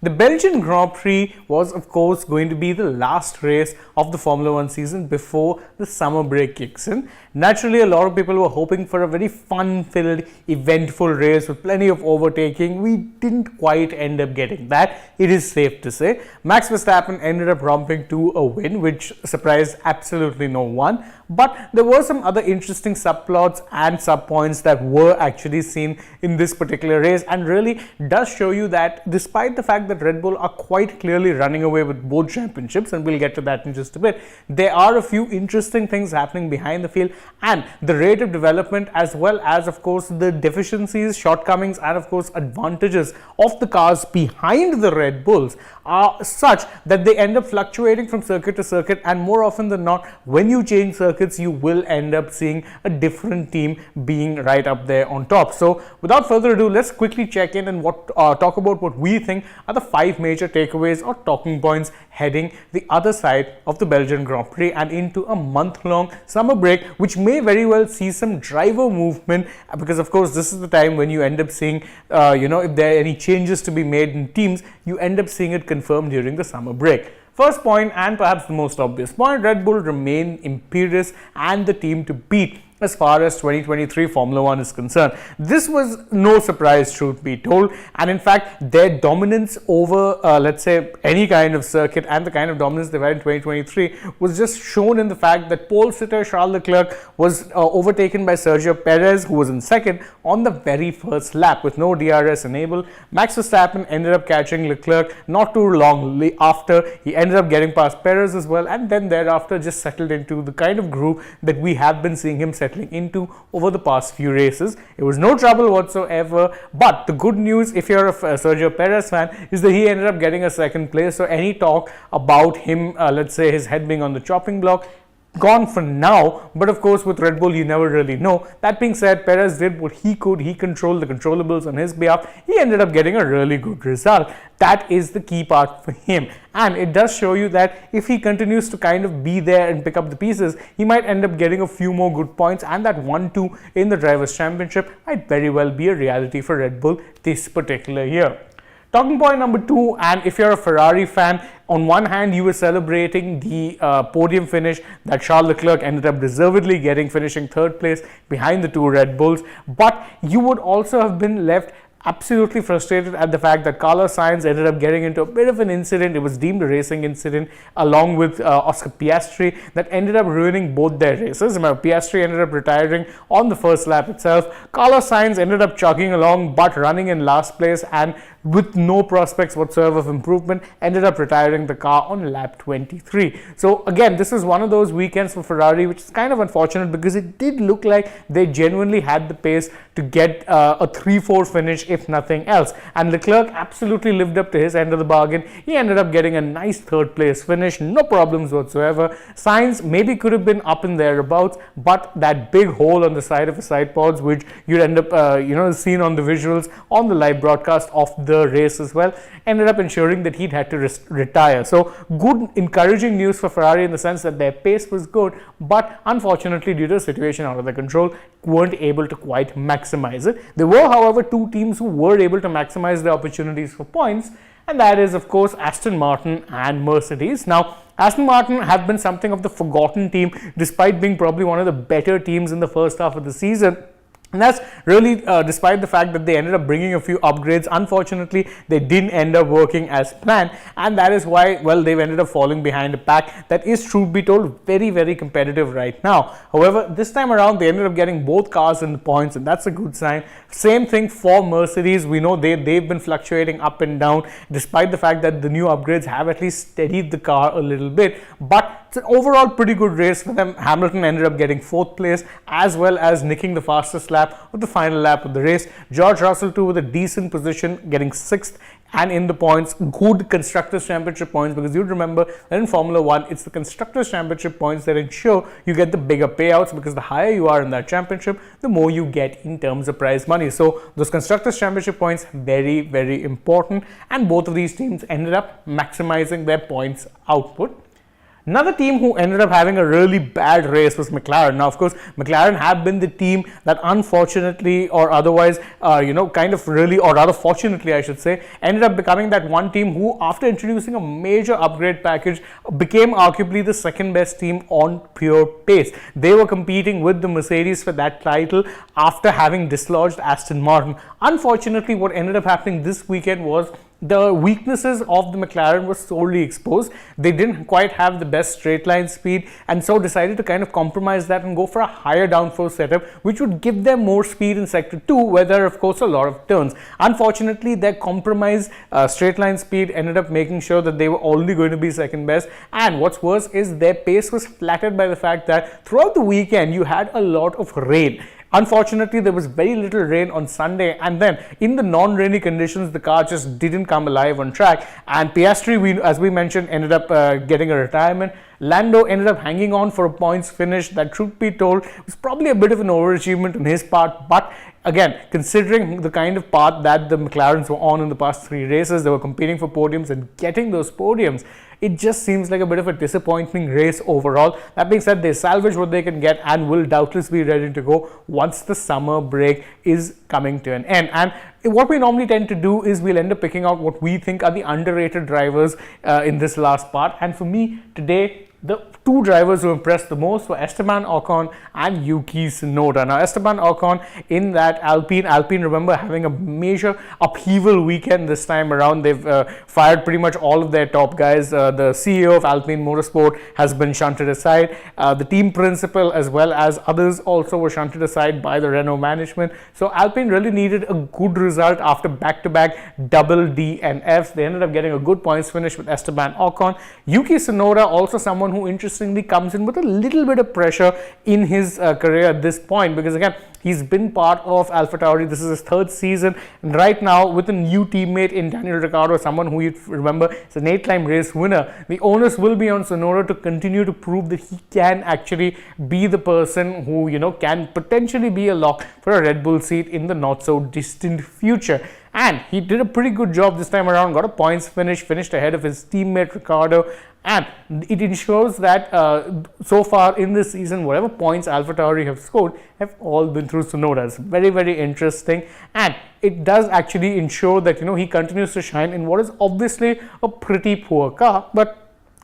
The Belgian Grand Prix was, of course, going to be the last race of the Formula One season before the summer break kicks in. Naturally, a lot of people were hoping for a very fun-filled, eventful race with plenty of overtaking. We didn't quite end up getting that, it is safe to say. Max Verstappen ended up romping to a win, which surprised absolutely no one. But there were some other interesting subplots and subpoints that were actually seen in this particular race, and really does show you that despite the fact that Red Bull are quite clearly running away with both championships, and we'll get to that in just a bit, there are a few interesting things happening behind the field, and the rate of development, as well as of course the deficiencies, shortcomings, and of course advantages of the cars behind the Red Bulls are such that they end up fluctuating from circuit to circuit, and more often than not, when you change circuits, you will end up seeing a different team being right up there on top. So without further ado, let's quickly check in and talk about what we think are the 5 major takeaways or talking points heading the other side of the Belgian Grand Prix and into a month-long summer break, which may very well see some driver movement, because of course this is the time when you end up seeing if there are any changes to be made in teams, you end up seeing it confirmed during the summer break. First point, and perhaps the most obvious point, Red Bull remain imperious and the team to beat as far as 2023 Formula One is concerned. This was no surprise, truth be told, and in fact their dominance over let's say any kind of circuit and the kind of dominance they've had in 2023 was just shown in the fact that pole sitter Charles Leclerc was overtaken by Sergio Perez, who was in second, on the very first lap with no DRS enabled. Max Verstappen ended up catching Leclerc not too long after. He ended up getting past Perez as well, and then thereafter just settled into the kind of groove that we have been seeing him settling into over the past few races. It was no trouble whatsoever, but the good news, if you're a Sergio Perez fan, is that he ended up getting a second place. So any talk about him, let's say his head being on the chopping block, gone for now. But of course with Red Bull you never really know. That being said, Perez did what he could. He controlled the controllables on his behalf. He ended up getting a really good result. That is the key part for him, and it does show you that if he continues to kind of be there and pick up the pieces, he might end up getting a few more good points, and that 1-2 in the Drivers' Championship might very well be a reality for Red Bull this particular year. Talking point number 2, and if you're a Ferrari fan, on one hand you were celebrating the podium finish that Charles Leclerc ended up deservedly getting, finishing 3rd place behind the 2 Red Bulls, but you would also have been left absolutely frustrated at the fact that Carlos Sainz ended up getting into a bit of an incident. It was deemed a racing incident along with Oscar Piastri that ended up ruining both their races. Piastri ended up retiring on the first lap itself. Carlos Sainz ended up chugging along but running in last place, and with no prospects whatsoever of improvement, ended up retiring the car on lap 23. So again, this is one of those weekends for Ferrari which is kind of unfortunate, because it did look like they genuinely had the pace to get a 3-4 finish if nothing else, and Leclerc absolutely lived up to his end of the bargain. He ended up getting a nice 3rd place finish, no problems whatsoever. Sainz maybe could have been up in thereabouts, but that big hole on the side of his side pods, which you'd end up seen on the visuals on the live broadcast of the race as well, ended up ensuring that he'd had to retire. So good, encouraging news for Ferrari in the sense that their pace was good, but unfortunately due to a situation out of their control, weren't able to quite maximize it. There were, however, 2 teams who were able to maximize their opportunities for points, and that is of course Aston Martin and Mercedes. Now Aston Martin have been something of the forgotten team, despite being probably one of the better teams in the first half of the season. And that's really despite the fact that they ended up bringing a few upgrades. Unfortunately, they didn't end up working as planned, and that is why, well, they've ended up falling behind a pack that is, truth be told, very, very competitive right now. However, this time around, they ended up getting both cars in the points, and that's a good sign. Same thing for Mercedes. We know they've been fluctuating up and down, despite the fact that the new upgrades have at least steadied the car a little bit. But it's an overall pretty good race for them. Hamilton ended up getting 4th place, as well as nicking the fastest lap of the final lap of the race. George Russell too with a decent position, getting 6th and in the points. Good Constructors' Championship points, because you'd remember that in Formula 1 it's the Constructors' Championship points that ensure you get the bigger payouts, because the higher you are in that championship, the more you get in terms of prize money. So those Constructors' Championship points, very, very important, and both of these teams ended up maximizing their points output. Another team who ended up having a really bad race was McLaren. Now, of course, McLaren have been the team that unfortunately or otherwise, kind of really, or rather fortunately, I should say, ended up becoming that one team who, after introducing a major upgrade package, became arguably the second best team on pure pace. They were competing with the Mercedes for that title after having dislodged Aston Martin. Unfortunately, what ended up happening this weekend was the weaknesses of the McLaren were sorely exposed. They didn't quite have the best straight line speed, and so decided to kind of compromise that and go for a higher downforce setup, which would give them more speed in sector 2, where there are of course a lot of turns. Unfortunately, their compromised straight line speed ended up making sure that they were only going to be second best, and what's worse is their pace was flattered by the fact that throughout the weekend you had a lot of rain. Unfortunately, there was very little rain on Sunday, and then in the non-rainy conditions, the car just didn't come alive on track. And Piastri, as we mentioned, ended up getting a retirement. Lando ended up hanging on for a points finish that, truth be told, was probably a bit of an overachievement on his part. But again, considering the kind of path that the McLarens were on in the past 3 races, they were competing for podiums and getting those podiums. It just seems like a bit of a disappointing race overall. That being said, they salvage what they can get and will doubtless be ready to go once the summer break is coming to an end. And what we normally tend to do is we'll end up picking out what we think are the underrated drivers in this last part. And for me today, the 2 drivers who impressed the most were Esteban Ocon and Yuki Tsunoda. Now, Esteban Ocon in that Alpine, remember, having a major upheaval weekend this time around. They've fired pretty much all of their top guys. The CEO of Alpine Motorsport has been shunted aside. The team principal as well as others also were shunted aside by the Renault management. So Alpine really needed a good result after back-to-back double DNFs. They ended up getting a good points finish with Esteban Ocon. Yuki Tsunoda, also someone who interestingly comes in with a little bit of pressure in his career at this point, because again, he's been part of AlphaTauri. This is his 3rd season, and right now with a new teammate in Daniel Ricciardo, someone who you remember is an 8-time race winner, the onus will be on Tsunoda to continue to prove that he can actually be the person who, can potentially be a lock for a Red Bull seat in the not so distant future. And he did a pretty good job this time around, got a points finish, finished ahead of his teammate Ricciardo, and it ensures that so far in this season, whatever points AlphaTauri have scored have all been through Tsunoda. It's very, very interesting, and it does actually ensure that he continues to shine in what is obviously a pretty poor car. But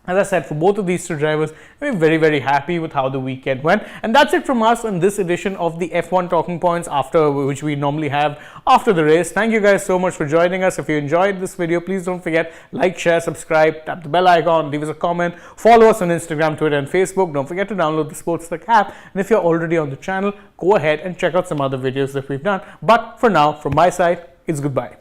as I said, for both of these 2 drivers, we're very, very happy with how the weekend went. And that's it from us in this edition of the F1 Talking Points, which we normally have after the race. Thank you guys so much for joining us. If you enjoyed this video, please don't forget, like, share, subscribe, tap the bell icon, leave us a comment, follow us on Instagram, Twitter, and Facebook. Don't forget to download the SportsTech app. And if you're already on the channel, go ahead and check out some other videos that we've done. But for now, from my side, it's goodbye.